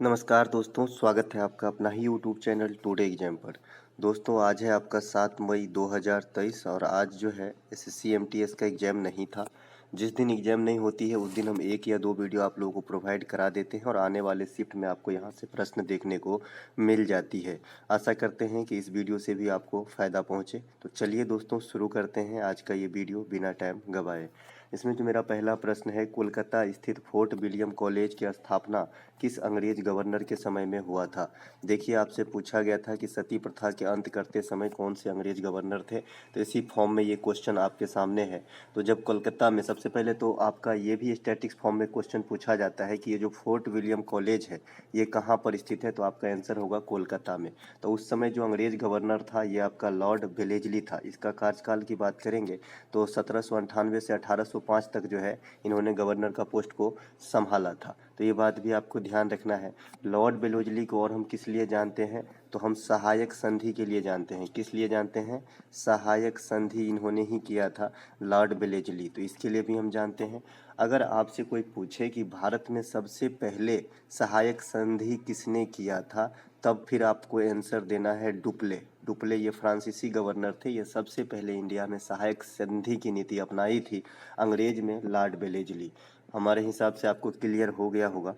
नमस्कार दोस्तों, स्वागत है आपका अपना ही यूट्यूब चैनल टुडे एग्जाम पर। दोस्तों आज है आपका 7 मई 2023 और आज जो है एसएससी एमटीएस का एग्ज़ाम नहीं था। जिस दिन एग्ज़ाम नहीं होती है उस दिन हम 1 या 2 वीडियो आप लोगों को प्रोवाइड करा देते हैं और आने वाले शिफ्ट में आपको यहाँ से प्रश्न देखने को मिल जाती है। आशा करते हैं कि इस वीडियो से भी आपको फ़ायदा पहुँचे। तो चलिए दोस्तों शुरू करते हैं आज का ये वीडियो बिना टाइम गवाए। इसमें जो मेरा पहला प्रश्न है, कोलकाता स्थित फोर्ट विलियम कॉलेज की स्थापना किस अंग्रेज गवर्नर के समय में हुआ था? देखिए आपसे पूछा गया था कि सती प्रथा के अंत करते समय कौन से अंग्रेज गवर्नर थे, तो इसी फॉर्म में ये क्वेश्चन आपके सामने है। तो जब कोलकाता में सबसे पहले तो आपका ये भी स्टैटिक्स फॉर्म में क्वेश्चन पूछा जाता है कि ये जो फोर्ट विलियम कॉलेज है ये कहाँ पर स्थित है, तो आपका आंसर होगा कोलकाता में। तो उस समय जो अंग्रेज गवर्नर था ये आपका लॉर्ड वेलेजली था। इसका कार्यकाल की बात करेंगे तो 1798 से 1805 तक जो है इन्होंने गवर्नर का पोस्ट को संभाला था। तो ये बात भी आपको ध्यान रखना है। लॉर्ड वेलोजली को और हम किस लिए जानते हैं, तो हम सहायक संधि के लिए जानते हैं। किस लिए जानते हैं? सहायक संधि इन्होंने ही किया था, लॉर्ड वेलेजली, तो इसके लिए भी हम जानते हैं। अगर आपसे कोई पूछे कि भारत में सबसे पहले सहायक संधि किसने किया था, तब फिर आपको आंसर देना है डुप्ले। डुप्ले ये फ्रांसीसी गवर्नर थे, ये सबसे पहले इंडिया में सहायक संधि की नीति अपनाई थी अंग्रेज में लॉर्ड वेलेजली। हमारे हिसाब से आपको क्लियर हो गया होगा।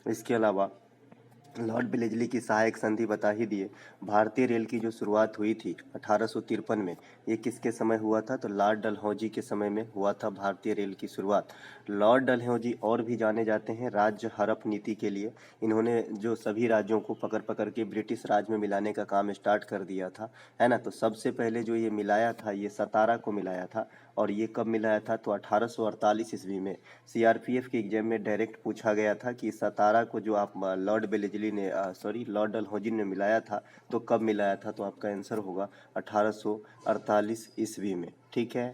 इसके अलावा लॉर्ड वेलेजली की सहायक संधि बता ही दिए। भारतीय रेल की जो शुरुआत हुई थी 1853 में, ये किसके समय हुआ था, तो लॉर्ड डलहौजी के समय में हुआ था भारतीय रेल की शुरुआत। लॉर्ड डलहौजी और भी जाने जाते हैं राज्य हड़प नीति के लिए। इन्होंने जो सभी राज्यों को पकड़ पकड़ के ब्रिटिश राज में मिलाने का काम स्टार्ट कर दिया था, है ना। तो सबसे पहले जो ये मिलाया था ये सतारा को मिलाया था, और ये कब मिलाया था, तो 1848 ईस्वी में। सीआरपीएफ के एग्जाम में डायरेक्ट पूछा गया था कि सतारा को जो आप लॉर्ड वेलेजली ने लॉर्ड डलहौजी ने मिलाया था, तो कब मिलाया था, तो आपका आंसर होगा 1848 ईस्वी में। ठीक है।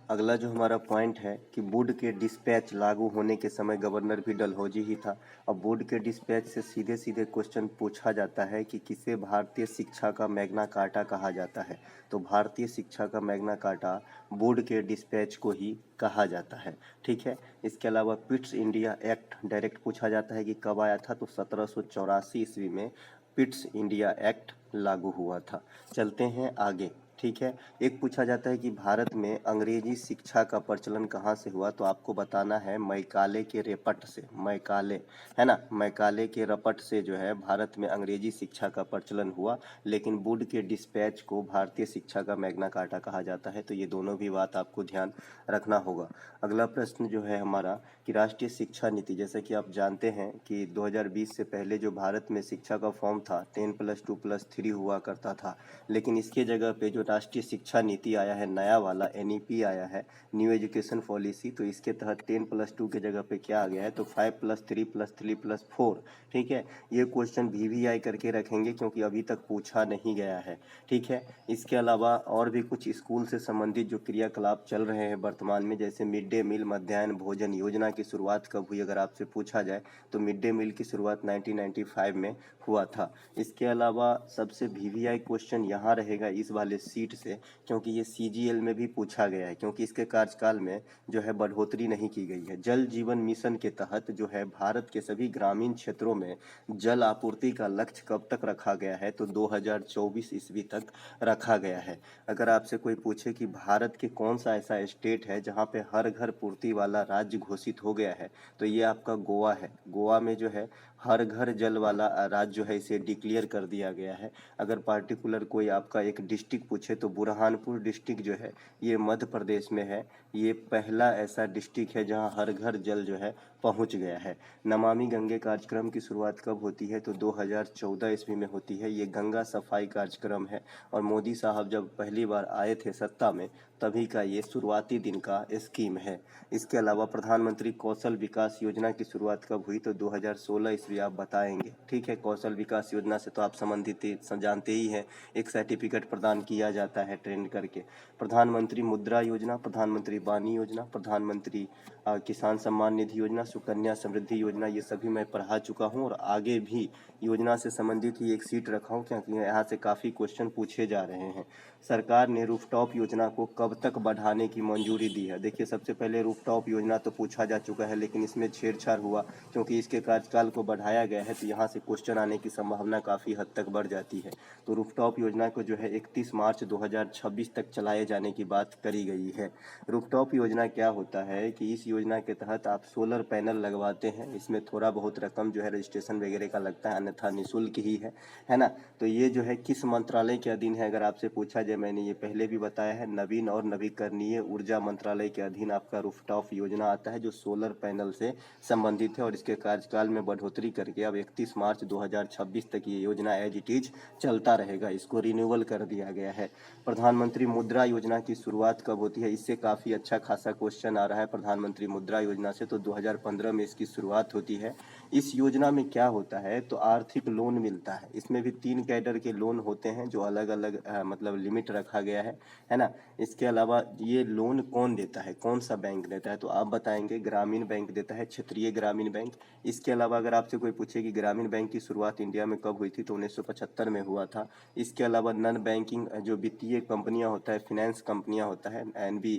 अगला जो हमारा पॉइंट है कि वुड के डिस्पैच लागू होने के समय गवर्नर भी डलहौजी ही था। अब वुड के डिस्पैच से सीधे सीधे क्वेश्चन पूछा जाता है कि किसे भारतीय शिक्षा का मैग्ना कार्टा कहा जाता है, तो भारतीय शिक्षा का मैग्ना कार्टा वुड के डिस्पैच को ही कहा जाता है। ठीक है। इसके अलावा पिट्स इंडिया एक्ट डायरेक्ट पूछा जाता है कि कब आया था, तो 1784 ईस्वी में पिट्स इंडिया एक्ट लागू हुआ था। चलते हैं आगे। ठीक है। एक पूछा जाता है कि भारत में अंग्रेजी शिक्षा का प्रचलन कहाँ से हुआ, तो आपको बताना है मैकाले के रेपट से। मैकाले, है ना, मैकाले के रपट से जो है भारत में अंग्रेजी शिक्षा का प्रचलन हुआ, लेकिन वुड के डिस्पैच को भारतीय शिक्षा का मैग्ना कार्टा कहा जाता है। तो ये दोनों भी बात आपको ध्यान रखना होगा। अगला प्रश्न जो है हमारा कि राष्ट्रीय शिक्षा नीति, जैसे कि आप जानते हैं कि 2020 से पहले जो भारत में शिक्षा का फॉर्म था 10+2+3 हुआ करता था, लेकिन इसके जगह पे जो राष्ट्रीय शिक्षा नीति आया है नया वाला एनईपी आया है, न्यू एजुकेशन पॉलिसी, तो इसके तहत 10+2 के जगह पे क्या आ गया है, तो 5+3+3+4। ठीक है। ये क्वेश्चन वीवीआई करके रखेंगे क्योंकि अभी तक पूछा नहीं गया है। ठीक है। इसके अलावा और भी कुछ स्कूल से संबंधित जो क्रियाकलाप चल रहे हैं वर्तमान में, जैसे मिड डे मील मध्याह्न भोजन योजना की शुरुआत कब हुई, अगर आपसे पूछा जाए तो मिड डे मील की शुरुआत 1995 में हुआ था। इसके अलावा सबसे वीवीआई क्वेश्चन यहाँ रहेगा इस वाले सीट से, क्योंकि ये सीजीएल में भी पूछा गया है, क्योंकि इसके कार्यकाल में जो है बढ़ोतरी नहीं की गई है। जल जीवन मिशन के तहत जो है भारत के सभी ग्रामीण क्षेत्रों में जल आपूर्ति का लक्ष्य कब तक रखा गया है, तो 2024 ईस्वी तक रखा गया है। अगर आपसे कोई पूछे कि भारत के कौन सा ऐसा स्टेट है जहाँ पे हर घर पूर्ति वाला राज्य घोषित हो गया है, तो ये आपका गोवा है। गोवा में जो है हर घर जल वाला राज्य जो है इसे डिक्लेयर कर दिया गया है। अगर पार्टिकुलर कोई आपका एक डिस्ट्रिक्ट पूछे तो बुरहानपुर डिस्ट्रिक्ट जो है ये मध्य प्रदेश में है। ये पहला ऐसा डिस्ट्रिक्ट है जहाँ हर घर जल जो है पहुँच गया है। नमामि गंगे कार्यक्रम की शुरुआत कब होती है, तो 2014 ईस्वी में होती है। ये गंगा सफाई कार्यक्रम है और मोदी साहब जब पहली बार आए थे सत्ता में तभी का ये शुरुआती दिन का स्कीम है। इसके अलावा प्रधानमंत्री कौशल विकास योजना की शुरुआत कब हुई, तो 2016 ईस्वी आप बताएंगे। ठीक है। कौशल विकास योजना से तो आप संबंधित जानते ही हैं, एक सर्टिफिकेट प्रदान किया जाता है ट्रेंड करके। प्रधानमंत्री मुद्रा योजना, प्रधानमंत्री वानी योजना, प्रधानमंत्री किसान सम्मान निधि योजना, सुकन्या समृद्धि योजना, ये सभी मैं पढ़ा चुका हूँ और आगे भी योजना से संबंधित ही एक सीट रखा हूँ क्योंकि यहाँ से काफ़ी क्वेश्चन पूछे जा रहे हैं। सरकार ने रूफटॉप योजना को कब कब तक बढ़ाने की मंजूरी दी है। देखिए, सबसे पहले रूफटॉप योजना तो पूछा जा चुका है, लेकिन इसमें छेड़छाड़ हुआ क्योंकि इसके कार्यकाल को बढ़ाया गया है, तो यहाँ से क्वेश्चन आने की संभावना काफ़ी हद तक बढ़ जाती है। तो रूफटॉप योजना को जो है 31 मार्च 2026 तक चलाए जाने की बात करी गई है। रूफटॉप योजना क्या होता है कि इस योजना के तहत आप सोलर पैनल लगवाते हैं, इसमें थोड़ा बहुत रकम जो है रजिस्ट्रेशन वगैरह का लगता है, अन्यथा निःशुल्क ही है ना। तो ये जो है किस मंत्रालय के अधीन है, अगर आपसे पूछा जाए, मैंने ये पहले भी बताया है, नवीन और नवीकरणीय ऊर्जा मंत्रालय के अधीन आपका रूफटॉप योजना आता है, जो सोलर पैनल से संबंधित है, और इसके कार्यकाल में बढ़ोतरी करके अब 31 मार्च 2026 तक ये योजना एज इट इज चलता रहेगा, इसको रिन्यूअल कर दिया गया है। प्रधानमंत्री मुद्रा योजना की शुरुआत कब होती है, इससे काफ़ी अच्छा खासा क्वेश्चन आ रहा है। प्रधानमंत्री मुद्रा योजना से तो 2015 में इसकी शुरुआत होती है। इस योजना में क्या होता है, तो आर्थिक लोन मिलता है। इसमें भी 3 कैडर के लोन होते हैं, जो अलग अलग मतलब लिमिट रखा गया है ना। इसके अलावा ये लोन कौन देता है, कौन सा बैंक देता है, तो आप बताएंगे ग्रामीण बैंक देता है, क्षेत्रीय ग्रामीण बैंक। इसके अलावा अगर आपसे कोई पूछे कि ग्रामीण बैंक की शुरुआत इंडिया में कब हुई थी, तो 1975 में हुआ था। इसके अलावा नॉन बैंकिंग जो वित्तीय कंपनियां होता है, फिनेंस कंपनियां होता है,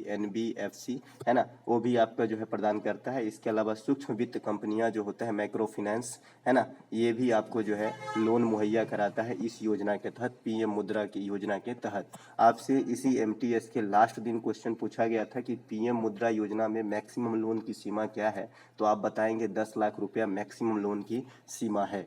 NBFC है ना, वो भी आपका जो है प्रदान करता है। इसके अलावा सूक्ष्म वित्त कंपनियां जो होता है, माइक्रो फाइनेंस है ना, ये भी आपको जो है लोन मुहैया कराता है इस योजना के तहत, PM मुद्रा की योजना के तहत। आपसे इसी MTS के लास्ट दिन क्वेश्चन पूछा गया था कि PM मुद्रा योजना में मैक्सिमम लोन की सीमा क्या है, तो आप बताएंगे 10 लाख रुपया मैक्सिमम लोन की सीमा है।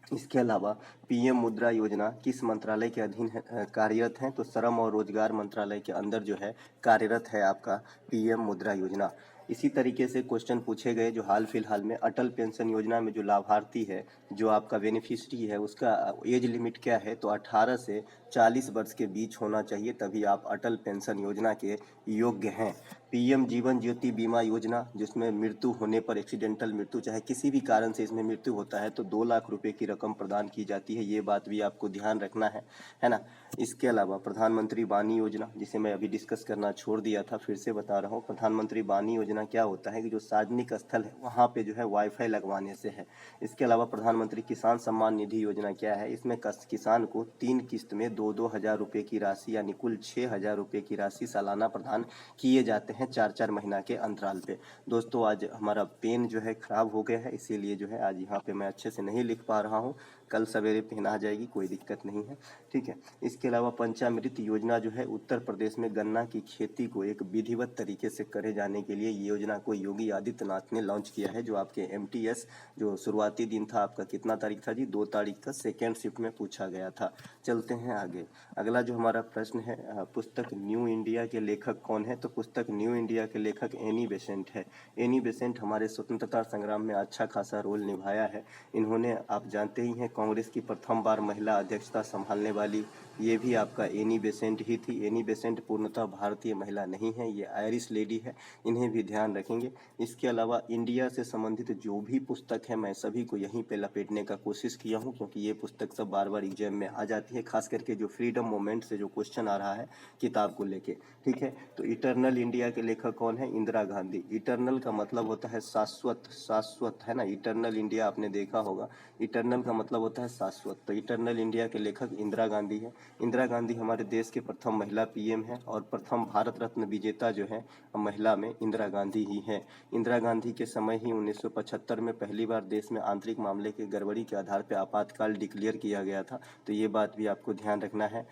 इसके अलावा PM मुद्रा योजना किस मंत्रालय के अधीन कार्यरत है, तो श्रम और रोजगार मंत्रालय के अंदर जो है कार्यरत है आपका PM मुद्रा योजना। इसी तरीके से क्वेश्चन पूछे गए जो हाल फिलहाल में अटल पेंशन योजना में जो लाभार्थी है, जो आपका बेनिफिशियरी है, उसका एज लिमिट क्या है, तो 18 से 40 वर्ष के बीच होना चाहिए, तभी आप अटल पेंशन योजना के योग्य हैं। PM जीवन ज्योति बीमा योजना, जिसमें मृत्यु होने पर, एक्सीडेंटल मृत्यु, चाहे किसी भी कारण से इसमें मृत्यु होता है, तो 2 लाख रुपए की रकम प्रदान की जाती है, ये बात भी आपको ध्यान रखना है ना। इसके अलावा प्रधानमंत्री वाणी योजना, जिसे मैं अभी डिस्कस करना छोड़ दिया था, फिर से बता रहा हूँ। प्रधानमंत्री वाणी योजना क्या होता है कि जो सार्वजनिक स्थल है वहाँ पे जो है वाईफाई लगवाने से है। इसके अलावा प्रधानमंत्री किसान सम्मान निधि योजना क्या है, इसमें किसान को 3 किस्त में 2-2 हजार रुपये की राशि, यानी कुल 6,000 रुपये की राशि सालाना प्रदान किए जाते हैं 4-4 महीना के अंतराल पे। दोस्तों, आज हमारा पेन जो है खराब हो गया है, इसीलिए जो है आज यहाँ पे मैं अच्छे से नहीं लिख पा रहा हूँ। कल सवेरे पेन आ जाएगी, कोई दिक्कत नहीं है, ठीक है। इसके अलावा पंचामृत योजना जो है उत्तर प्रदेश में गन्ना की खेती को एक विधिवत तरीके से करे जाने के लिए योजना को योगी आदित्यनाथ ने लॉन्च किया है, जो आपके MTS जो शुरुआती दिन था आपका, कितना तारीख था जी, 2 तारीख का सेकेंड शिफ्ट में पूछा गया था। चलते हैं आगे। अगला जो हमारा प्रश्न है, पुस्तक न्यू इंडिया के लेखक कौन है, तो पुस्तक न्यू इंडिया के लेखक एनी बेसेंट है। एनी बेसेंट हमारे स्वतंत्रता संग्राम में अच्छा खासा रोल निभाया है। इन्होंने, आप जानते ही हैं, कांग्रेस की प्रथम बार महिला अध्यक्षता संभालने वाली ये भी आपका एनी बेसेंट ही थी। एनी बेसेंट पूर्णतः भारतीय महिला नहीं है, ये आयरिश लेडी है, इन्हें भी ध्यान रखेंगे। इसके अलावा इंडिया से संबंधित जो भी पुस्तक है, मैं सभी को यहीं पे लपेटने का कोशिश किया हूँ, क्योंकि ये पुस्तक सब बार बार एग्जाम में आ जाती है, खास करके जो फ्रीडम मूवमेंट से जो क्वेश्चन आ रहा है किताब को लेके, ठीक है। तो इटरनल इंडिया के लेखक कौन है, इंदिरा गांधी। इटरनल का मतलब होता है शाश्वत, शाश्वत है ना, इटरनल इंडिया आपने देखा होगा, इटरनल का मतलब होता है शाश्वत। तो इटरनल इंडिया के लेखक इंदिरा गांधी है। इंदिरा गांधी हमारे देश के प्रथम महिला PM है, और प्रथम भारत रत्न विजेता जो है महिला में इंदिरा गांधी ही है। इंदिरा गांधी के समय ही 1975 में पहली बार देश में आंतरिक मामले के गड़बड़ी के आधार पर आपातकाल डिक्लेयर किया गया था, तो ये बात भी आपको ध्यान रखना है।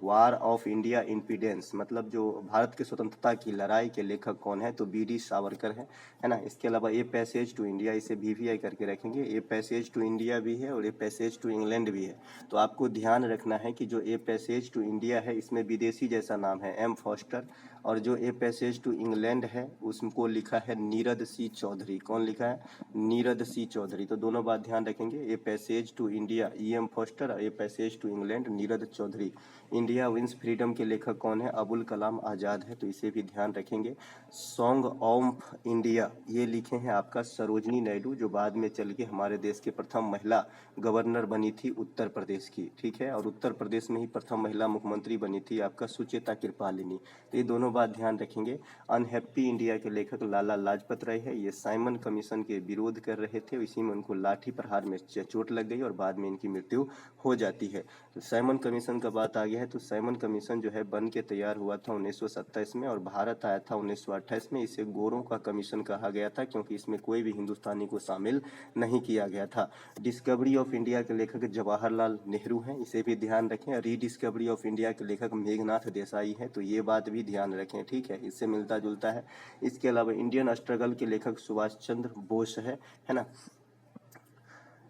वार ऑफ इंडिया इंडिपेंडेंस, मतलब जो भारत की स्वतंत्रता की लड़ाई के लेखक कौन है, तो BD सावरकर है ना। इसके अलावा ए पैसेज टू इंडिया, इसे VVI करके रखेंगे, ए पैसेज टू इंडिया भी है और ए पैसेज टू इंग्लैंड भी है। तो आपको ध्यान रखना है कि जो ए पैसेज टू इंडिया है, इसमें विदेशी जैसा नाम है M फॉस्टर, और जो ए पैसेज टू इंग्लैंड है उसको लिखा है नीरद C चौधरी। कौन लिखा है, नीरद C चौधरी। तो दोनों बात ध्यान रखेंगे, a passage to India EM Forster, और a passage to England Nirad Chaudhuri. India wins freedom के लेखक कौन है, अबुल कलाम आज़ाद है, तो इसे भी ध्यान रखेंगे। सॉन्ग ऑफ इंडिया ये लिखे हैं आपका सरोजनी नायडू, जो बाद में चल के हमारे देश के प्रथम महिला गवर्नर बनी थी उत्तर प्रदेश की, ठीक है। और उत्तर प्रदेश में ही प्रथम महिला मुख्यमंत्री बनी थी आपका सुचेता कृपालिनी। तो ये दोनों बात ध्यान रखेंगे, अनहैप्पी इंडिया के लेखक लाला लाजपत राय है। ये साइमन कमीशन के विरोध कर रहे थे, इसी में उनको लाठी प्रहार में चोट लग गई और बाद में इनकी मृत्यु हो जाती है। तो साइमन कमीशन का बात आ गया है, तो साइमन कमीशन जो है बन के तैयार हुआ था 1927 में और भारत आया था 1928 में। इसे गोरों का कमीशन कहा गया था क्योंकि इसमें कोई भी हिंदुस्तानी को शामिल नहीं किया गया था। डिस्कवरी ऑफ इंडिया के लेखक जवाहरलाल नेहरू हैं, इसे भी ध्यान रखें। रीडिस्कवरी ऑफ इंडिया के लेखक मेघनाथ देसाई हैं, तो ये बात भी ध्यान रखें, ठीक है, इससे मिलता जुलता है। इसके अलावा इंडियन स्ट्रगल के लेखक सुभाष चंद्र बोस है ना।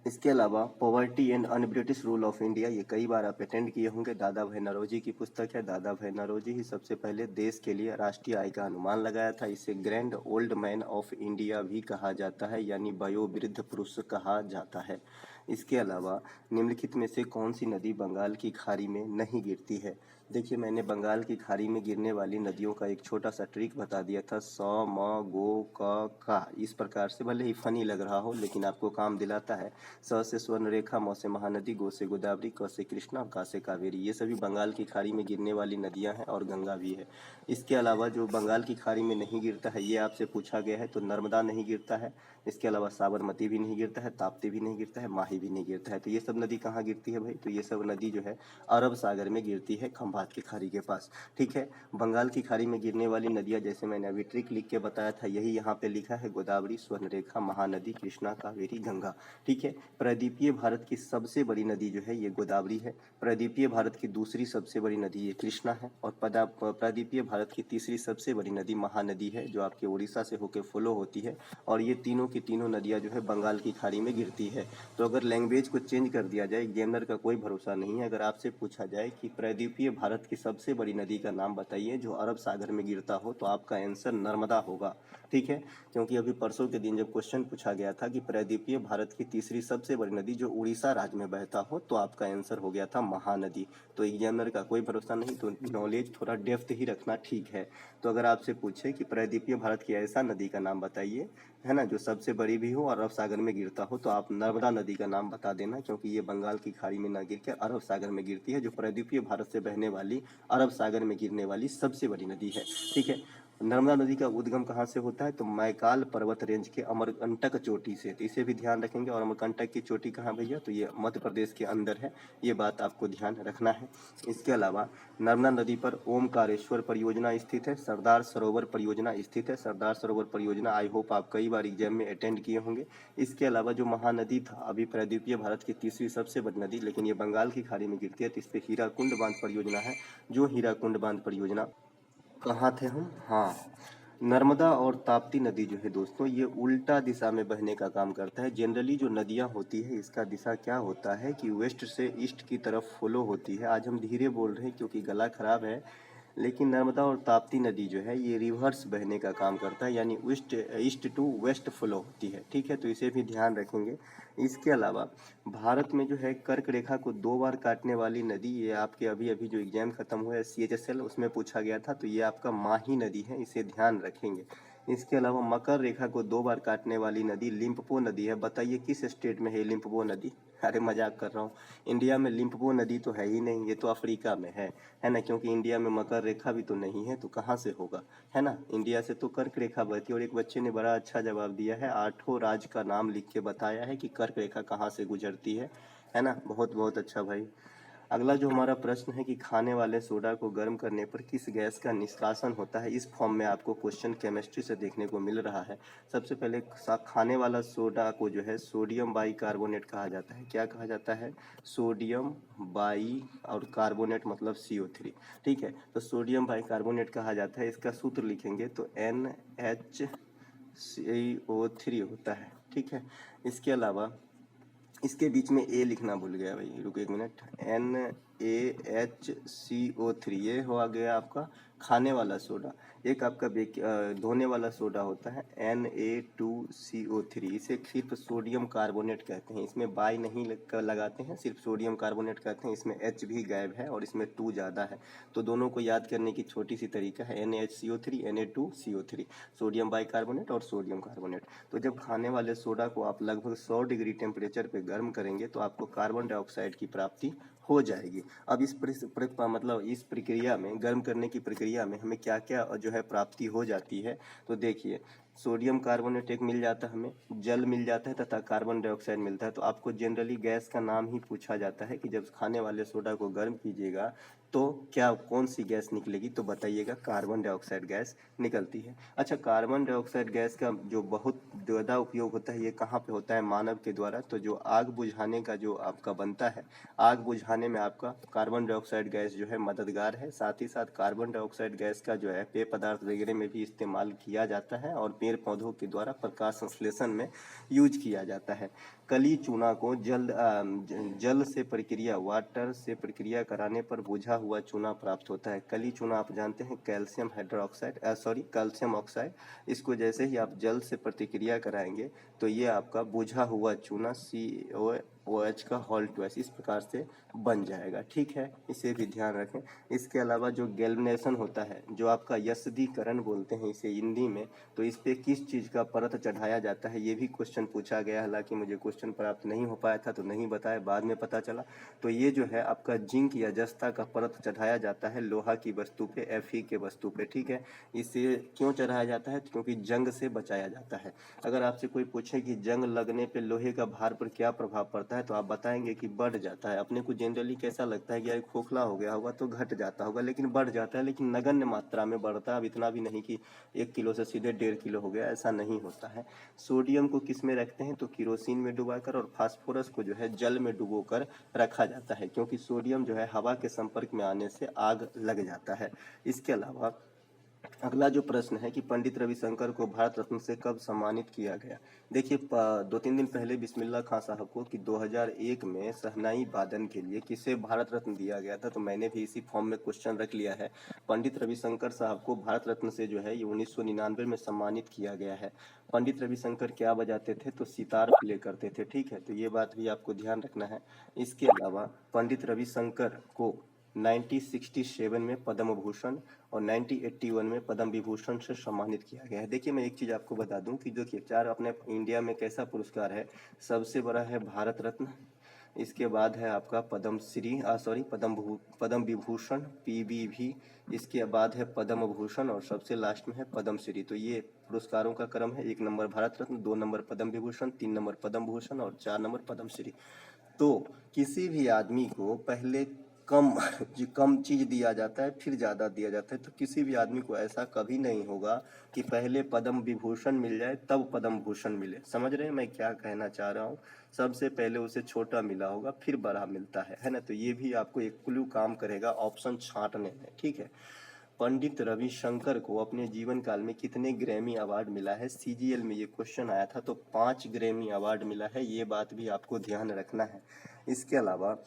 इसके अलावा poverty and un British rule of India, ये कई बार आप अटेंड किए होंगे, दादा भाई नौरोजी की पुस्तक है। दादा भाई नौरोजी ही सबसे पहले देश के लिए राष्ट्रीय आय का अनुमान लगाया था। इसे grand old man of India भी कहा जाता है, यानी वयोवृद्ध पुरुष कहा जाता है। इसके अलावा निम्नलिखित में से कौन सी नदी बंगाल की खाड़ी में नहीं गिरती है? देखिए, मैंने बंगाल की खाड़ी में गिरने वाली नदियों का एक छोटा सा ट्रिक बता दिया था, स म गो क का। इस प्रकार से, भले ही फनी लग रहा हो लेकिन आपको काम दिलाता है। स से स्वर्ण रेखा, म से महानदी, गो से गोदावरी, क से कृष्णा और का से कावेरी, ये सभी बंगाल की खाड़ी में गिरने वाली नदियां हैं और गंगा भी है। इसके अलावा जो बंगाल की खाड़ी में नहीं गिरता है, ये आपसे पूछा गया है, तो नर्मदा नहीं गिरता है। इसके अलावा साबरमती भी नहीं गिरता है, ताप्ती भी नहीं गिरता है, माही भी नहीं गिरता है। तो ये सब नदी कहाँ गिरती है भाई? तो ये सब नदी जो है अरब सागर में गिरती है, खंभात की खाड़ी के पास, ठीक है। बंगाल की खाड़ी में गिरने वाली नदियां, जैसे मैंने अभी ट्रिक लिख के बताया था, यही यहाँ पे लिखा है, गोदावरी, स्वर्णरेखा, महानदी, कृष्णा, कावेरी, गंगा, ठीक है। प्रायद्वीपीय भारत की सबसे बड़ी नदी जो है ये गोदावरी है। प्रायद्वीपीय भारत की दूसरी सबसे बड़ी नदी ये कृष्णा है और प्रायद्वीपीय भारत की तीसरी सबसे बड़ी नदी महानदी है, जो आपके उड़ीसा से होकर फ्लो होती है। और ये तीनों की तीनों नदियां जो है बंगाल की खाड़ी में गिरती है। तो अगर लैंग्वेज को चेंज कर दिया जाए, एग्जामिनर का कोई भरोसा नहीं है, अगर आपसे पूछा जाए कि प्रायद्वीपीय भारत की सबसे बड़ी नदी का नाम बताइए जो अरब सागर में गिरता हो, तो आपका आंसर नर्मदा होगा, ठीक है। क्योंकि अभी परसों के दिन जब क्वेश्चन पूछा गया था कि प्रायद्वीपीय भारत की तीसरी सबसे बड़ी नदी जो उड़ीसा राज्य में बहता हो, तो आपका आंसर हो गया था महानदी। तो एग्जामिनर का कोई भरोसा नहीं, तो नॉलेज थोड़ा डेप्थ ही रखना ठीक है। तो अगर आपसे पूछे कि प्रायद्वीपीय भारत की ऐसा नदी का नाम बताइए, है ना, जो सबसे बड़ी भी हो और अरब सागर में गिरता हो, तो आप नर्मदा नदी का नाम बता देना, क्योंकि ये बंगाल की खाड़ी में ना गिर के अरब सागर में गिरती है, जो प्रायद्वीपीय भारत से बहने वाली अरब सागर में गिरने वाली सबसे बड़ी नदी है, ठीक है। नर्मदा नदी का उद्गम कहाँ से होता है? तो मैकाल पर्वत रेंज के अमरकंटक चोटी से। तो इसे भी ध्यान रखेंगे। और अमरकंटक की चोटी कहाँ भैया? तो ये मध्य प्रदेश के अंदर है, ये बात आपको ध्यान रखना है। इसके अलावा नर्मदा नदी पर ओमकारेश्वर परियोजना स्थित है, सरदार सरोवर परियोजना स्थित है। सरदार सरोवर परियोजना आई होप आप कई बार एग्जाम में अटेंड किए होंगे। इसके अलावा जो महानदी था, अभी प्रायद्वीपीय भारत की तीसरी सबसे बड़ी नदी, लेकिन ये बंगाल की खाड़ी में गिरती है, तो इस पर हीराकुंड बांध परियोजना है। जो हीराकुंड बांध परियोजना, कहाँ थे हम? हाँ, नर्मदा और ताप्ती नदी जो है दोस्तों, ये उल्टा दिशा में बहने का काम करता है। जनरली जो नदियाँ होती है, इसका दिशा क्या होता है कि वेस्ट से ईस्ट की तरफ फ्लो होती है। आज हम धीरे बोल रहे हैं क्योंकि गला खराब है, लेकिन नर्मदा और ताप्ती नदी जो है ये रिवर्स बहने का काम करता है, यानी west east to west flow होती है, ठीक है। तो इसे भी ध्यान रखेंगे। इसके अलावा भारत में जो है कर्क रेखा को 2 बार काटने वाली नदी, ये आपके अभी अभी जो एग्जाम खत्म हुआ है CHSL, उसमें पूछा गया था, तो ये आपका माही नदी है, इसे ध्यान रखेंगे। इसके अलावा मकर रेखा को 2 बार काटने वाली नदी लिम्पोपो नदी है। बताइए किस स्टेट में है लिम्पोपो नदी? अरे मजाक कर रहा हूँ, इंडिया में लिम्पोपो नदी तो है ही नहीं, ये तो अफ्रीका में है ना, क्योंकि इंडिया में मकर रेखा भी तो नहीं है, तो कहाँ से होगा, है ना। इंडिया से तो कर्क रेखा बहती है। और एक बच्चे ने बड़ा अच्छा जवाब दिया है, 8 राज्य का नाम लिख के बताया है कि कर्क रेखा कहाँ से गुजरती है ना। बहुत बहुत अच्छा भाई। अगला जो हमारा प्रश्न है कि खाने वाले सोडा को गर्म करने पर किस गैस का निष्कासन होता है? इस फॉर्म में आपको क्वेश्चन केमिस्ट्री से देखने को मिल रहा है। सबसे पहले खाने वाला सोडा को जो है सोडियम बाई कार्बोनेट कहा जाता है। क्या कहा जाता है? सोडियम बाई और कार्बोनेट मतलब CO3, ठीक है। तो सोडियम बाई कार्बोनेट कहा जाता है। इसका सूत्र लिखेंगे तो NHCO3 होता है, ठीक है। इसके अलावा इसके बीच में ए लिखना भूल गया भाई, रुको एक मिनट। NaHCO3, ये हो गया आपका खाने वाला सोडा। एक आपका धोने वाला सोडा होता है Na2CO3, इसे सिर्फ सोडियम कार्बोनेट कहते हैं। इसमें बाई नहीं लगाते हैं, सिर्फ सोडियम कार्बोनेट कहते हैं। इसमें H भी गायब है और इसमें 2 ज़्यादा है। तो दोनों को याद करने की छोटी सी तरीका है, NaHCO3 Na2CO3, sodium by carbonate और सोडियम कार्बोनेट। तो जब खाने वाले सोडा को आप लगभग 100 डिग्री टेम्परेचर पे गर्म करेंगे तो आपको कार्बन डाइऑक्साइड की प्राप्ति हो जाएगी। अब इस प्रक्रिया में, गर्म करने की प्रक्रिया प्रक्रिया में हमें क्या क्या जो है प्राप्ति हो जाती है। तो देखिए, सोडियम कार्बोनेट एक मिल जाता है हमें, जल मिल जाता है तथा कार्बन डाइऑक्साइड मिलता है। तो आपको जनरली गैस का नाम ही पूछा जाता है कि जब खाने वाले सोडा को गर्म कीजिएगा तो क्या कौन सी गैस निकलेगी, तो बताइएगा कार्बन डाइऑक्साइड गैस निकलती है। अच्छा, कार्बन डाइऑक्साइड गैस का जो बहुत ज़्यादा उपयोग होता है ये कहाँ पे होता है, मानव के द्वारा। तो जो आग बुझाने का जो आपका बनता है, आग बुझाने में आपका कार्बन डाइऑक्साइड गैस जो है मददगार है। साथ ही साथ कार्बन डाइऑक्साइड गैस का जो है पेय पदार्थ वगैरह में भी इस्तेमाल किया जाता है और पेड़ पौधों के द्वारा प्रकाश संश्लेषण में यूज किया जाता है। कली चूना को जल से प्रक्रिया, वाटर से प्रक्रिया कराने पर बुझा हुआ चूना प्राप्त होता है। कली चूना आप जानते हैं कैल्शियम हाइड्रोक्साइड कैल्शियम ऑक्साइड। इसको जैसे ही आप जल से प्रतिक्रिया कराएंगे तो ये आपका बुझा हुआ चूना COOH का होल ट्वाइस इस प्रकार से बन जाएगा। ठीक है, इसे भी ध्यान रखें। इसके अलावा जो गैल्वेनेशन होता है, जो आपका यस्दीकरण बोलते हैं इसे हिंदी में, तो इस पे किस चीज़ का परत चढ़ाया जाता है, ये भी क्वेश्चन पूछा गया। हालांकि मुझे क्वेश्चन प्राप्त नहीं हो पाया था तो नहीं बताया, बाद में पता चला। तो ये जो है आपका जिंक या जस्ता का परत चढ़ाया जाता है लोहा की वस्तु पे, Fe के वस्तु पे। ठीक है, इसे क्यों चढ़ाया जाता है, क्योंकि जंग से बचाया जाता है। अगर आपसे कोई पूछे कि जंग लगने पे लोहे का भार पर क्या प्रभाव पड़ता है, तो आप बताएंगे कि बढ़ जाता है। अपने को जनरली कैसा लगता है कि यार खोखला हो गया होगा तो घट जाता होगा, लेकिन बढ़ जाता है, लेकिन नगण्य मात्रा में बढ़ता है। अब इतना भी नहीं कि 1 किलो से सीधे 1.5 किलो हो गया, ऐसा नहीं होता है। सोडियम को किस में रखते हैं, तो किरोसिन में डुबाकर, और फास्फोरस को जो है जल में डुबोकर रखा जाता है, क्योंकि सोडियम जो है हवा के संपर्क में आने से आग लग जाता है। इसके अलावा अगला जो प्रश्न है कि पंडित रविशंकर को भारत रत्न से कब सम्मानित किया गया। देखिए, 2-3 दिन पहले बिस्मिल्लाह खां साहब को कि 2001 में शहनाई वादन के लिए किसे भारत रत्न दिया गया था। तो मैंने भी इसी फॉर्म में क्वेश्चन रख लिया है। पंडित रविशंकर साहब को भारत रत्न से जो है ये 1999 में सम्मानित किया गया है। पंडित रविशंकर क्या बजाते थे, तो सितार प्ले करते थे। ठीक है, तो ये बात भी आपको ध्यान रखना है। इसके अलावा पंडित रविशंकर को 1967 में पद्म भूषण और 1981 में पद्म विभूषण से सम्मानित किया गया है। देखिए, मैं एक चीज़ आपको बता दूं कि देखिए, 4 अपने इंडिया में कैसा पुरस्कार है, सबसे बड़ा है भारत रत्न, इसके बाद है आपका पद्म विभूषण PBV, इसके बाद है पद्म भूषण और सबसे लास्ट में है पद्म श्री। तो ये पुरस्कारों का क्रम है, 1 number Bharat Ratna, 2 number Padma Vibhushan, 3 number Padma Bhushan और 4 नंबर पद्म श्री। तो किसी भी आदमी को पहले कम कम चीज दिया जाता है फिर ज्यादा दिया जाता है। तो किसी भी आदमी को ऐसा कभी नहीं होगा कि पहले पद्म विभूषण मिल जाए तब पद्म भूषण मिले। समझ रहे हैं मैं क्या कहना चाह रहा हूँ। सबसे पहले उसे छोटा मिला होगा फिर बड़ा मिलता है ना। तो ये भी आपको एक क्लू काम करेगा ऑप्शन छांटने में। ठीक है, पंडित रविशंकर को अपने जीवन काल में कितने ग्रैमी अवार्ड मिला है, CGL में ये क्वेश्चन आया था। तो 5 ग्रैमी अवार्ड मिला है, ये बात भी आपको ध्यान रखना है। इसके अलावा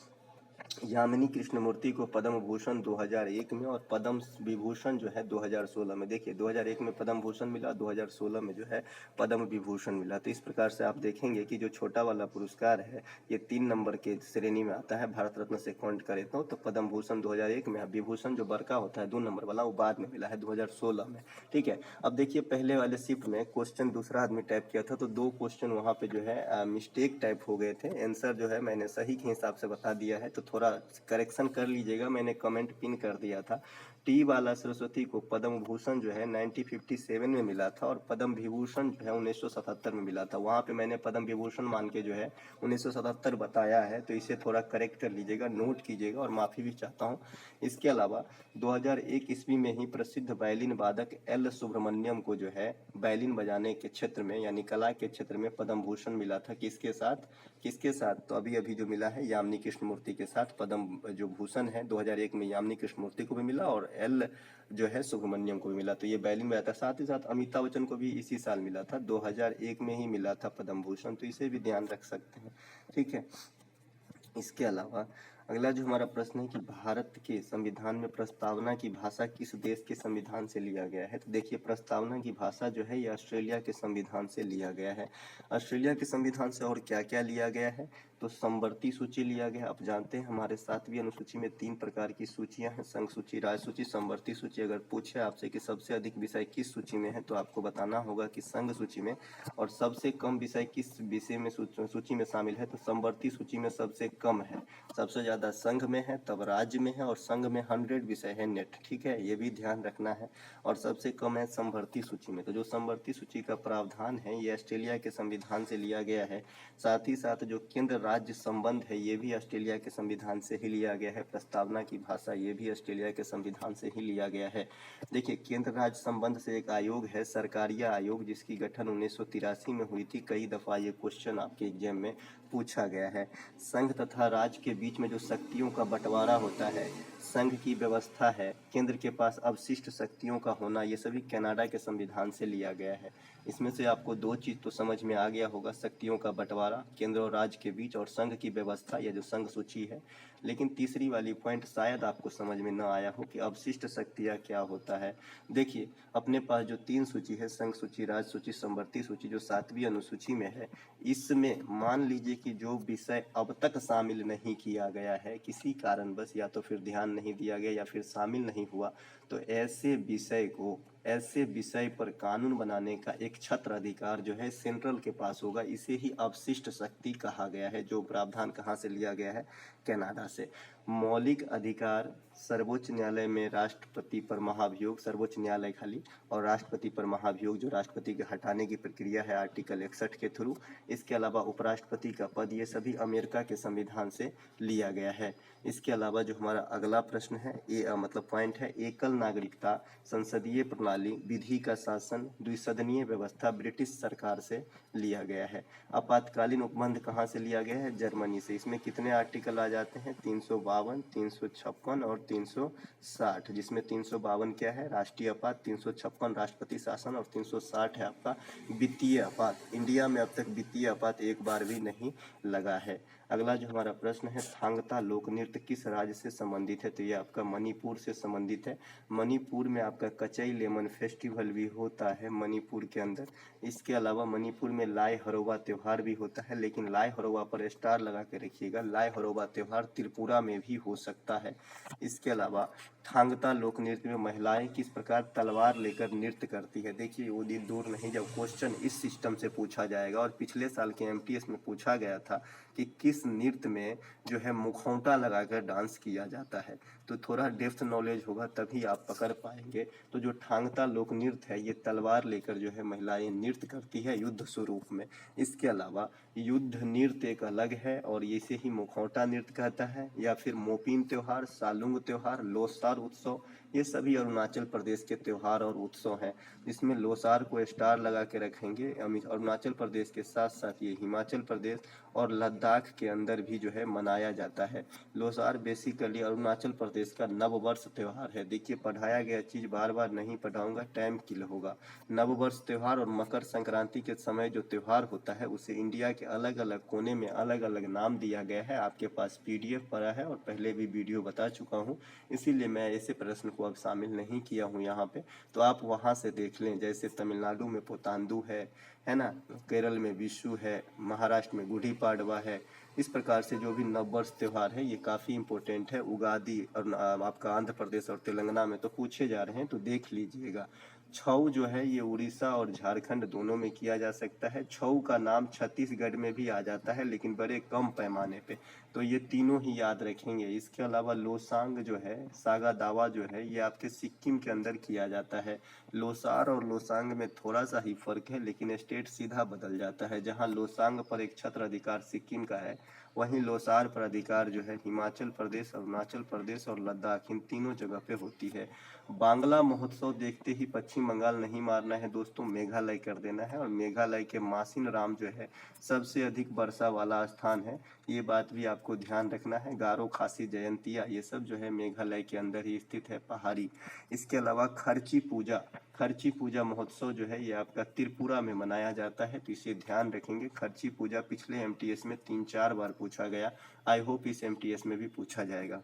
यामिनी कृष्णमूर्ति को पद्म भूषण 2001 में और पद्म विभूषण जो है 2016 में। देखिए, 2001 में पद्म भूषण मिला, 2016 में जो है पद्म विभूषण मिला। तो इस प्रकार से आप देखेंगे कि जो छोटा वाला पुरस्कार है ये 3 नंबर के श्रेणी में आता है। भारत रत्न से काउंट करें तो पद्म भूषण 2001 में, विभूषण जो बड़का होता है 2 नंबर वाला वो बाद में मिला है 2016 में। ठीक है, अब देखिए, पहले वाले शिफ्ट में क्वेश्चन दूसरा आदमी टाइप किया था तो 2 क्वेश्चन वहाँ पे जो है मिस्टेक टाइप हो गए थे। आंसर जो है मैंने सही के हिसाब से बता दिया है, तो थोड़ा करेक्शन कर लीजिएगा। मैंने कमेंट पिन कर दिया था। टी बाला सरस्वती को पद्म भूषण जो है 1957 में मिला था और पद्म विभूषण जो है 1977 में मिला था। वहाँ पे मैंने पद्म विभूषण मान के जो है 1977 बताया है, तो इसे थोड़ा करेक्ट कर लीजिएगा, नोट कीजिएगा, और माफ़ी भी चाहता हूँ। इसके अलावा 2001 ईस्वी में ही प्रसिद्ध वायलिन वादक L सुब्रमण्यम को जो है वायलिन बजाने के क्षेत्र में यानी कला के क्षेत्र में पद्म भूषण मिला था। किसके साथ, तो अभी अभी जो मिला है यामिनी कृष्णमूर्ति के साथ पद्म जो भूषण है 2001 में यामिनी कृष्णमूर्ति को भी मिला और L जो है सुब्रमण्यम को भी मिला। तो ये वायलिन बजाता। साथ ही साथ अमिताभ बच्चन को भी इसी साल मिला था, 2001 में ही मिला था पद्म भूषण। तो इसे भी ध्यान रख सकते हैं। ठीक है, इसके अलावा अगला जो हमारा प्रश्न है कि भारत के संविधान में प्रस्तावना की भाषा किस देश के संविधान से लिया गया है। तो देखिए, प्रस्तावना की भाषा जो है ये ऑस्ट्रेलिया के संविधान से लिया गया है। ऑस्ट्रेलिया के संविधान से और क्या क्या लिया गया है, तो समवर्ती सूची लिया गया। आप जानते हैं हमारे 7वीं अनुसूची में 3 प्रकार की सूचियां हैं, संघ सूची, राज्य सूची, समवर्ती सूची। अगर पूछे आपसे कि सबसे अधिक विषय किस सूची में है, तो आपको बताना होगा कि संघ सूची में, और सबसे कम विषय किस विषय में सूची में शामिल है, तो समवर्ती सूची में सबसे कम है। सबसे ज्यादा ज़्यादा संघ में है तब राज्य में है, और संघ में 100 विषय है नेट, ठीक है, ये भी ध्यान रखना है। और सबसे कम है समवर्ती सूची में। तो जो समवर्ती सूची का प्रावधान है ये ऑस्ट्रेलिया के संविधान से लिया गया है। साथ ही साथ जो केंद्र राज्य संबंध है ये भी ऑस्ट्रेलिया के संविधान से ही लिया गया है। प्रस्तावना की भाषा ये भी ऑस्ट्रेलिया के संविधान से ही लिया गया है। देखिए, केंद्र राज्य संबंध से एक आयोग है, सरकारीय आयोग, जिसकी गठन 1983 में हुई थी। कई दफा ये क्वेश्चन आपके एग्जाम में पूछा गया है। संघ तथा राज्य के बीच में जो शक्तियों का बंटवारा होता है, संघ की व्यवस्था है, केंद्र के पास अवशिष्ट शक्तियों का होना, ये सभी कनाडा के संविधान से लिया गया है। इसमें से आपको दो चीज तो समझ में आ गया होगा, शक्तियों का बंटवारा केंद्र और राज्य के बीच, और संघ की व्यवस्था, या जो संघ सूची है। लेकिन तीसरी वाली पॉइंट शायद आपको समझ में न आया हो कि अवशिष्ट शक्तियां क्या होता है। देखिए, अपने पास जो 3 सूची है, संघ सूची, राज्य सूची, समवर्ती सूची, जो 7वीं अनुसूची में है, इसमें मान लीजिए कि जो विषय अब तक शामिल नहीं किया गया है किसी कारणवश, या तो फिर ध्यान नहीं दिया गया या फिर शामिल नहीं हुआ, तो ऐसे विषय पर कानून बनाने का एक छत्र अधिकार जो है सेंट्रल के पास होगा। इसे ही अवशिष्ट शक्ति कहा गया है, जो प्रावधान कहाँ से लिया गया है, कनाडा से। मौलिक अधिकार, सर्वोच्च न्यायालय में राष्ट्रपति पर महाभियोग, सर्वोच्च न्यायालय खाली, और राष्ट्रपति पर महाभियोग, जो राष्ट्रपति के हटाने की प्रक्रिया है आर्टिकल 61 के थ्रू। इसके अलावा उपराष्ट्रपति का पद, ये सभी अमेरिका के संविधान से लिया गया है। इसके अलावा जो हमारा अगला प्रश्न है, ये मतलब पॉइंट है, एकल नागरिकता, संसदीय प्रणाली, विधि का शासन, द्विसदनीय व्यवस्था ब्रिटिश सरकार से लिया गया है। आपातकालीन उपबंध कहाँ से लिया गया है, जर्मनी से। इसमें कितने आर्टिकल आ जाते हैं, 352, 356 और 360, जिसमें 352 क्या है, राष्ट्रीय आपात, 356 राष्ट्रपति शासन, और 360 है आपका वित्तीय आपात। इंडिया में अब तक वित्तीय आपात एक बार भी नहीं लगा है। अगला जो हमारा प्रश्न है, थांगता लोक नृत्य किस राज्य से संबंधित है, तो ये आपका मणिपुर से संबंधित है। मणिपुर में आपका कचई लेमन फेस्टिवल भी होता है मणिपुर के अंदर। इसके अलावा मणिपुर में लाई हरोबा त्योहार भी होता है, लेकिन लाई हरोबा पर स्टार लगा के रखिएगा, लाई हरोबा त्योहार त्रिपुरा में भी हो सकता है। इसके अलावा थांगता लोक नृत्य में महिलाएं किस प्रकार तलवार लेकर नृत्य करती है। देखिए, वो दिन दूर नहीं जब क्वेश्चन इस सिस्टम से पूछा जाएगा, और पिछले साल के एमटीएस में पूछा गया था कि किस नृत्य में जो है मुखौटा लगाकर डांस किया जाता है। तो थोड़ा डेप्थ नॉलेज होगा तभी आप पकड़ पाएंगे। तो जो थांगता लोक नृत्य है, ये तलवार लेकर जो है महिलाएं नृत्य करती है युद्ध स्वरूप में। इसके अलावा युद्ध नृत्य एक अलग है, और इसे ही मुखौटा नृत्य कहता है, या फिर मोपिन त्योहार, सालुंग त्योहार, लोसार उत्सव, ये सभी अरुणाचल प्रदेश के त्योहार और उत्सव हैं। इसमें लोसार को स्टार लगा के रखेंगे। अरुणाचल प्रदेश के साथ साथ ये हिमाचल प्रदेश और लद्दाख के अंदर भी जो है मनाया जाता है। लोसार बेसिकली अरुणाचल प्रदेश का नववर्ष त्योहार है। देखिए, पढ़ाया गया चीज बार बार नहीं पढ़ाऊंगा, टाइम किल होगा। नववर्ष त्योहार और मकर संक्रांति के समय जो त्योहार होता है, उसे इंडिया के अलग अलग कोने में अलग अलग नाम दिया गया है। आपके पास पीडीएफ पड़ा है, और पहले भी वीडियो बता चुका हूँ, इसीलिए मैं ऐसे प्रश्न को अब शामिल नहीं किया हूँ यहाँ पे। तो आप वहाँ से देख लें, जैसे तमिलनाडु में पुतांदु है ना, केरल में विशु है, महाराष्ट्र में गुड़ी पाड़वा है। इस प्रकार से जो भी नववर्ष त्योहार है ये काफ़ी इंपॉर्टेंट है। उगादी और आपका आंध्र प्रदेश और तेलंगाना में तो पूछे जा रहे हैं, तो देख लीजिएगा। छऊ जो है ये उड़ीसा और झारखंड दोनों में किया जा सकता है। छऊ का नाम छत्तीसगढ़ में भी आ जाता है, लेकिन बड़े कम पैमाने पे। तो ये तीनों ही याद रखेंगे। इसके अलावा लोसांग जो है, सागा दावा जो है, ये आपके सिक्किम के अंदर किया जाता है। लोसार और लोसांग में थोड़ा सा ही फर्क है, लेकिन स्टेट सीधा बदल जाता है। जहाँ लोसांग पर एक छत्र अधिकार सिक्किम का है, वहीं लोसार पर अधिकार जो है हिमाचल प्रदेश, अरुणाचल प्रदेश और लद्दाख, इन तीनों जगह पे होती है। बांग्ला महोत्सव देखते ही पश्चिम बंगाल नहीं मारना है दोस्तों, मेघालय कर देना है। और मेघालय के मासिन राम जो है सबसे अधिक वर्षा वाला स्थान है, ये बात भी आपको ध्यान रखना है। गारो, खासी, जयंतिया, ये सब जो है मेघालय के अंदर ही स्थित है, पहाड़ी। इसके अलावा खर्ची पूजा महोत्सव जो है ये आपका त्रिपुरा में मनाया जाता है, तो इसे ध्यान रखेंगे। खर्ची पूजा पिछले एमटीएस में 3-4 बार पूछा गया, आई होप इस एमटीएस में भी पूछा जाएगा।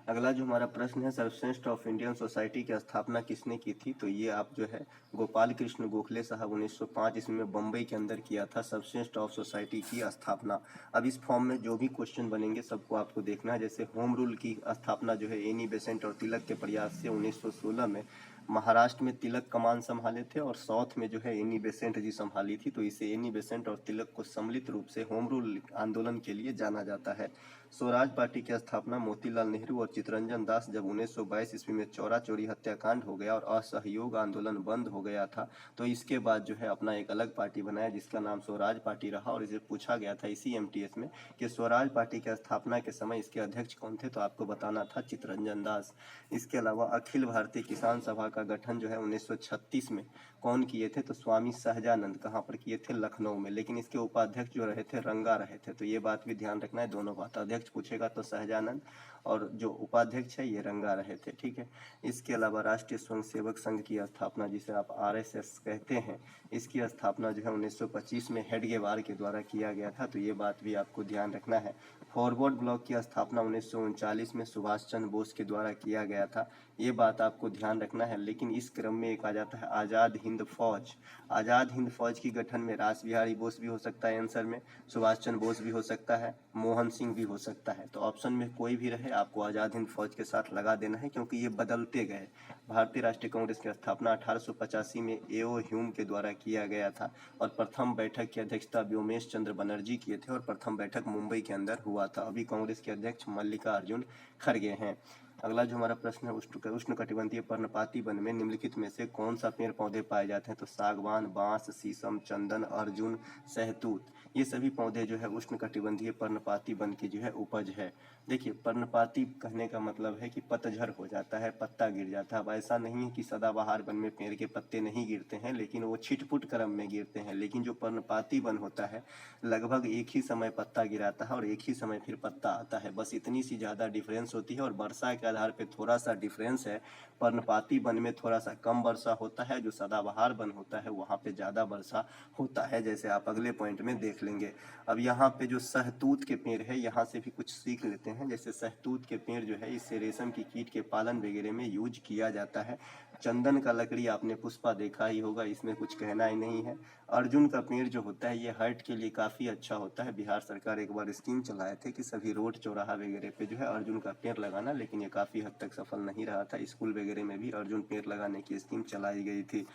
अगला जो हमारा प्रश्न है, सर्वश्रेष्ठ ऑफ इंडियन सोसाइटी की स्थापना किसने की थी, तो ये आप जो है गोपाल कृष्ण गोखले साहब 1905 ईस्वी में बम्बई के अंदर किया था सर्वश्रेष्ठ ऑफ सोसाइटी की स्थापना। अब इस फॉर्म में जो भी क्वेश्चन बनेंगे सबको आपको देखना है। जैसे होम रूल की स्थापना जो है एनी बेसेंट और तिलक के प्रयास से 1916 में महाराष्ट्र में तिलक कमान संभाले थे और साउथ में जो है एनी बेसेंट जी संभाली थी। तो इसे एनी बेसेंट और तिलक को सम्मिलित रूप से होम रूल आंदोलन के लिए जाना जाता है। स्वराज पार्टी की स्थापना मोतीलाल नेहरू और चित्तरंजन दास जब 1922 ईस्वी में चौरा चौरी हत्याकांड हो गया और असहयोग आंदोलन बंद हो गया था, तो इसके बाद जो है अपना एक अलग पार्टी बनाया जिसका नाम स्वराज पार्टी रहा। और इसे पूछा गया था इसी एमटीएस में कि स्वराज पार्टी की स्थापना के समय इसके अध्यक्ष कौन थे, तो आपको बताना था चित्तरंजन दास। इसके अलावा अखिल भारतीय किसान सभा का गठन जो है 1936 में कौन किए थे, तो स्वामी सहजानंद। कहाँ पर किए थे, लखनऊ में। लेकिन इसके उपाध्यक्ष जो रहे थे रंगा रहे थे, तो ये बात भी ध्यान रखना है। दोनों बात, अध्यक्ष पूछेगा तो सहजानंद और जो उपाध्यक्ष है ये रंगा रहे थे, ठीक है। इसके अलावा राष्ट्रीय स्वयंसेवक संघ की स्थापना, जिसे आप आरएसएस कहते हैं, इसकी स्थापना जो है 1925 में हेडगेवार के द्वारा किया गया था, तो ये बात भी आपको ध्यान रखना है। फॉरवर्ड ब्लॉक की स्थापना 1939 में सुभाष चंद्र बोस के द्वारा किया गया था, ये बात आपको ध्यान रखना है। लेकिन इस क्रम में एक आ जाता है आज़ाद हिंद फौज। आज़ाद हिंद फौज की गठन में रास बिहारी बोस भी हो सकता है आंसर में, सुभाष चंद्र बोस भी हो सकता है, मोहन सिंह भी हो सकता है। तो ऑप्शन में कोई भी रहे आपको आज़ाद हिंद फौज के साथ लगा देना है, क्योंकि ये बदलते गए। भारतीय राष्ट्रीय कांग्रेस की स्थापना 1885 में एओ ह्यूम के द्वारा किया गया था और प्रथम बैठक की अध्यक्षता व्योमेश चंद्र बनर्जी किए थे और प्रथम बैठक मुंबई के अंदर हुआ था। अभी कांग्रेस के अध्यक्ष मल्लिकार्जुन खड़गे हैं। अगला जो हमारा प्रश्न है, उष्णकटिबंधीय पर्णपाती वन में निम्नलिखित में से कौन सा पेड़ पौधे पाए जाते हैं, तो सागवान, बांस, शीशम, चंदन, अर्जुन, सहतूत, ये सभी पौधे जो है उष्णकटिबंधीय पर्णपाती वन की जो है उपज है। देखिए, पर्णपाती कहने का मतलब है कि पतझड़ हो जाता है, पत्ता गिर जाता है। अब ऐसा नहीं है कि सदाबहार वन में पेड़ के पत्ते नहीं गिरते हैं, लेकिन वो छिटपुट क्रम में गिरते हैं। लेकिन जो पर्णपाती वन होता है लगभग एक ही समय पत्ता गिराता है और एक ही समय फिर पत्ता आता है, बस इतनी सी ज़्यादा डिफरेंस होती है। और वर्षा के आधार पे थोड़ा सा डिफरेंस है, पर्णपाती वन में थोड़ा सा कम वर्षा होता है, जो सदाबहार वन होता है वहाँ पे ज़्यादा वर्षा होता है, जैसे आप अगले पॉइंट में देख लेंगे। अब यहाँ पे जो सहतूत के पेड़ है, यहाँ से भी कुछ सीख लेते हैं। जैसे सहतूत के पेड़ जो है, इससे रेशम की कीट के पालन वगैरह में यूज किया जाता है। चंदन का लकड़ी आपने पुष्पा देखा ही होगा, इसमें कुछ कहना ही नहीं है। अर्जुन का पेड़ जो होता है ये हार्ट के लिए काफ़ी अच्छा होता है। बिहार सरकार एक बार स्कीम चलाए थे कि सभी रोड चौराहा वगैरह पे जो है अर्जुन का पेड़ लगाना, लेकिन ये काफ़ी हद तक सफल नहीं रहा था। स्कूल वगैरह में भी अर्जुन पेड़ लगाने की स्कीम चलाई गई थी।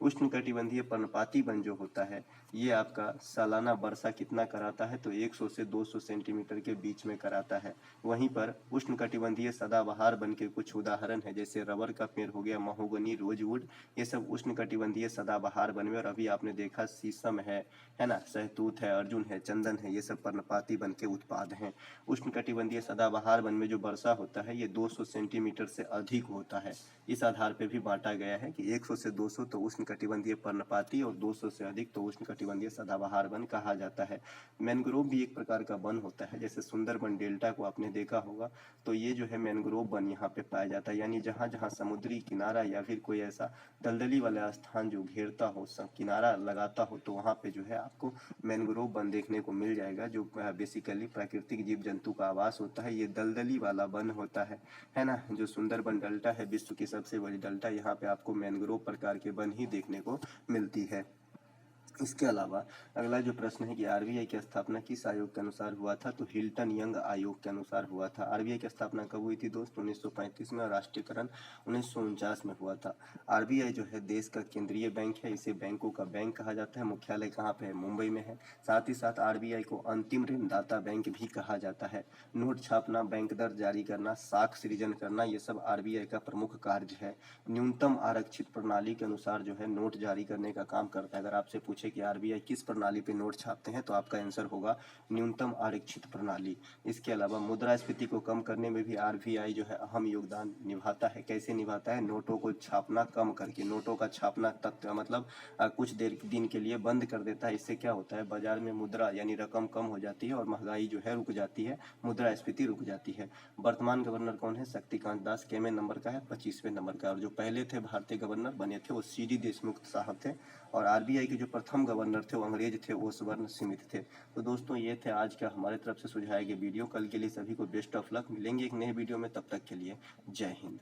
उष्णकटिबंधीय पर्णपाती वन जो होता है ये आपका सालाना वर्षा कितना कराता है, तो 100 से 200 सेंटीमीटर के बीच में कराता है। वहीं पर उष्णकटिबंधीय सदाबहार वन के कुछ उदाहरण है, जैसे रबर का पेड़ हो गया, महोगनी, रोजवुड, ये सब उष्णकटिबंधीय सदाबहार वन में। और अभी आपने देखा शीशम है ना, सहतूत है, अर्जुन है, चंदन है, ये सब पर्णपाती वन के उत्पाद हैं। उष्णकटिबंधीय सदाबहार वन में जो वर्षा होता है ये 200 सेंटीमीटर से अधिक होता है। इस आधार पर भी बांटा गया है कि 100 से 200 तो उष्णकटिबंधीय पर्णपाती और 200 से अधिक तो उष्णकटिबंधीय सदाबहार वन कहा जाता है। मैंग्रोव भी एक प्रकार का वन होता है, जैसे सुंदरबन डेल्टा को आपने देखा होगा, तो ये जो है मैंग्रोव वन यहाँ पे पाया जाता है। यानी जहाँ जहाँ समुद्री किनारा या फिर कोई ऐसा दलदली वाला स्थान जो घेरता हो, किनारा लगाता हो, तो वहाँ पे जो है आपको मैंग्रोव वन देखने को मिल जाएगा, जो बेसिकली प्राकृतिक जीव जंतु का आवास होता है। ये दलदली वाला वन होता है ना। जो सुंदरबन डेल्टा है विश्व की सबसे बड़ी डेल्टा, यहाँ पे आपको मैंग्रोव प्रकार के वन ही देखने को मिलती है। इसके अलावा अगला जो प्रश्न है कि आरबीआई की स्थापना किस आयोग के अनुसार हुआ था, तो हिल्टन यंग आयोग के अनुसार हुआ था। आरबीआई की स्थापना कब हुई थी दोस्तों, 1935 में, और राष्ट्रीयकरण 1949 में हुआ था। आरबीआई जो है देश का केंद्रीय बैंक है, इसे बैंकों का बैंक कहा जाता है। मुख्यालय कहाँ पे है, मुंबई में है। साथ ही साथ आरबीआई को अंतिम ऋणदाता बैंक भी कहा जाता है। नोट छापना, बैंक दर जारी करना, साख सृजन करना, ये सब आरबीआई का प्रमुख कार्य है। न्यूनतम आरक्षित प्रणाली के अनुसार जो है नोट जारी करने का काम करता है। अगर आपसे पूछे कि आरबीआई किस प्रणाली पे नोट छापते हैं, तो आपका आंसर होगा न्यूनतम आरक्षित प्रणाली। इसके अलावा मुद्रास्फीति को कम करने में भी आरबीआई जो है अहम योगदान निभाता है। कैसे निभाता है, नोटों को छापना कम करके, नोटों का छापना तत्व मतलब कुछ देर दिन के लिए बंद कर देता है। इससे क्या होता है, बाजार में मुद्रा यानी रकम कम हो जाती है और महंगाई जो है रुक जाती है, मुद्रास्फीति रुक जाती है। वर्तमान गवर्नर कौन है, शक्तिकांत दास। केमे नंबर का है, 25वें नंबर का। और जो पहले थे भारतीय गवर्नर बने थे वो सीडी देशमुख साहब थे। और आरबीआई के जो प्रथम गवर्नर थे वो अंग्रेज थे, वो स्वर्ण सीमित थे। तो दोस्तों ये थे आज का हमारे तरफ से सुझाए गए वीडियो। कल के लिए सभी को बेस्ट ऑफ लक। मिलेंगे एक नए वीडियो में, तब तक के लिए जय हिंद।